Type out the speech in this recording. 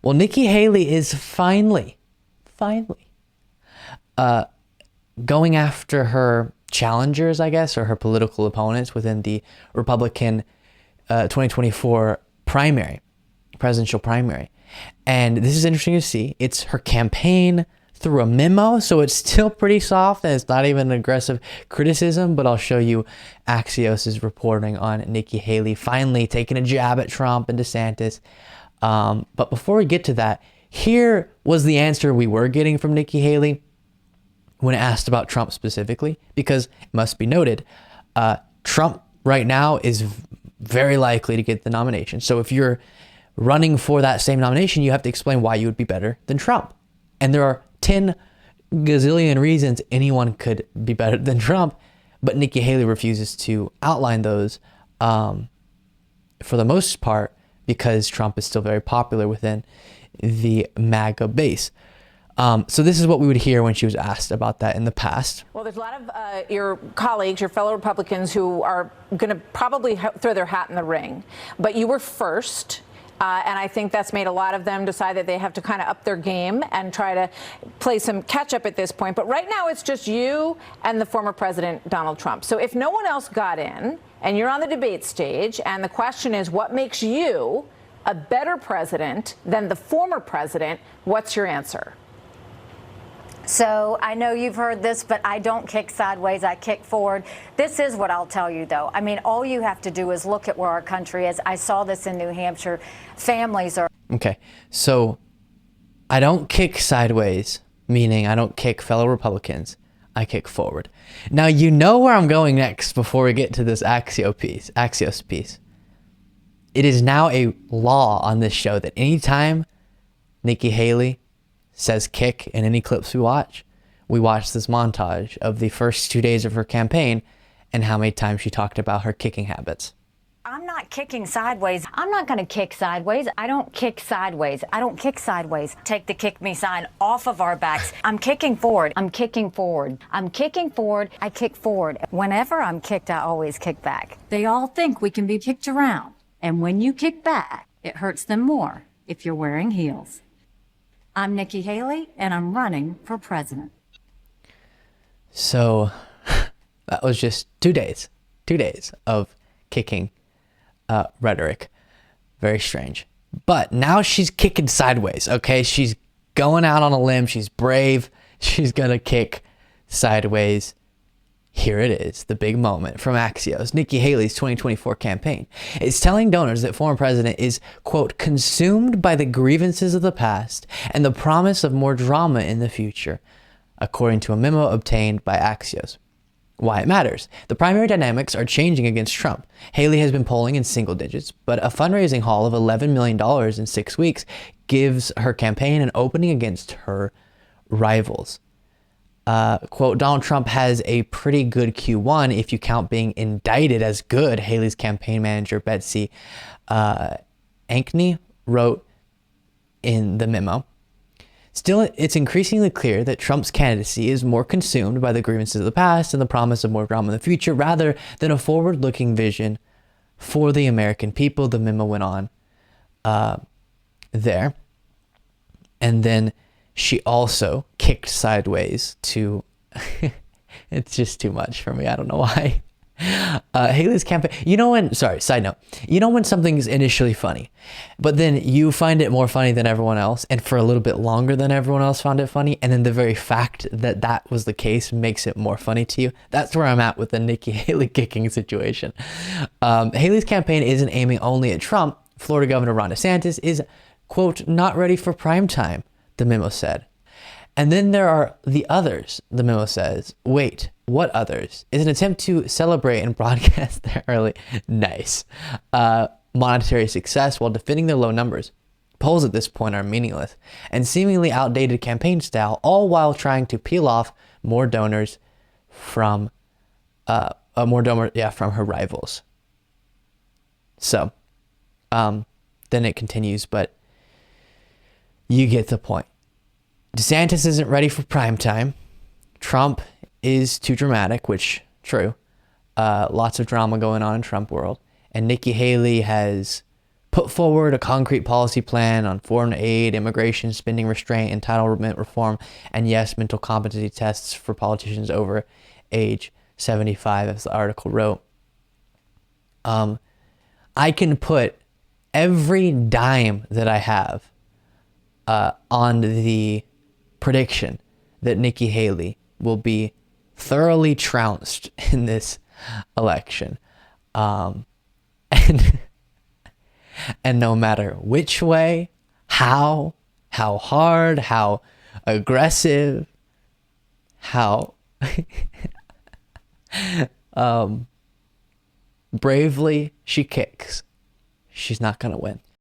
Well, Nikki Haley is finally going after her challengers, I guess, or her political opponents within the Republican 2024 presidential primary. And this is interesting to see. It's her campaign through a memo, so it's still pretty soft and it's not even an aggressive criticism, but I'll show you Axios' reporting on Nikki Haley finally taking a jab at Trump and DeSantis. But before we get to that, here was the answer we were getting from Nikki Haley when asked about Trump specifically, because it must be noted, Trump right now is very likely to get the nomination. So if you're running for that same nomination, you have to explain why you would be better than Trump. And there are 10 gazillion reasons anyone could be better than Trump, but Nikki Haley refuses to outline those for the most part because Trump is still very popular within the MAGA base. So this is what we would hear when she was asked about that in the past. Well, there's a lot of your colleagues, your fellow Republicans, who are going to probably throw their hat in the ring. But you were first. And I think that's made a lot of them decide that they have to kind of up their game and try to play some catch up at this point. But right now, it's just you and the former president, Donald Trump. So if no one else got in and you're on the debate stage and the question is what makes you a better president than the former president, what's your answer? So I know you've heard this, but I don't kick sideways, I kick forward. This is what I'll tell you, though. I mean, all you have to do is look at where our country is. I saw this in New Hampshire. Families are... Okay, so I don't kick sideways, meaning I don't kick fellow Republicans. I kick forward. Now, you know where I'm going next before we get to this Axios piece. It is now a law on this show that anytime Nikki Haley says kick in any clips we watch this montage of the first 2 days of her campaign and how many times she talked about her kicking habits. I'm not kicking sideways. I'm not going to kick sideways. I don't kick sideways. I don't kick sideways. Take the kick me sign off of our backs. I'm kicking forward. I'm kicking forward. I'm kicking forward. I kick forward. Whenever I'm kicked, I always kick back. They all think we can be kicked around. And when you kick back, it hurts them more if you're wearing heels. I'm Nikki Haley, and I'm running for president. So that was just 2 days of kicking rhetoric. Very strange. But now she's kicking sideways, okay? She's going out on a limb. She's brave. She's going to kick sideways. Here it is, the big moment from Axios. Nikki Haley's 2024 campaign is telling donors that former president is, quote, consumed by the grievances of the past and the promise of more drama in the future, according to a memo obtained by Axios. Why it matters. The primary dynamics are changing against Trump. Haley has been polling in single digits, but a fundraising haul of $11 million in 6 weeks gives her campaign an opening against her rivals. Quote, Donald Trump has a pretty good Q1 if you count being indicted as good, Haley's campaign manager, Beasley Ankney, wrote in the memo. Still, it's increasingly clear that Trump's candidacy is more consumed by the grievances of the past and the promise of more drama in the future rather than a forward-looking vision for the American people, the memo went on there. And then she also kicked sideways to, it's just too much for me. I don't know why. Haley's campaign, side note, when something's initially funny, but then you find it more funny than everyone else, and for a little bit longer than everyone else found it funny, and then the very fact that that was the case makes it more funny to you. That's where I'm at with the Nikki Haley kicking situation. Haley's campaign isn't aiming only at Trump. Florida Governor Ron DeSantis is, quote, not ready for prime time, the memo said. And then there are the others, the memo says. Wait, what others? Is an attempt to celebrate and broadcast their early, monetary success while defending their low numbers. Polls at this point are meaningless and seemingly outdated campaign style, all while trying to peel off more donors from from her rivals. So, then it continues, but you get the point. DeSantis isn't ready for prime time. Trump is too dramatic, which, true. Lots of drama going on in Trump world. And Nikki Haley has put forward a concrete policy plan on foreign aid, immigration, spending restraint, entitlement reform, and yes, mental competency tests for politicians over age 75, as the article wrote. I can put every dime that I have on the prediction that Nikki Haley will be thoroughly trounced in this election. And no matter which way, how hard, how aggressive, how bravely she kicks, she's not going to win.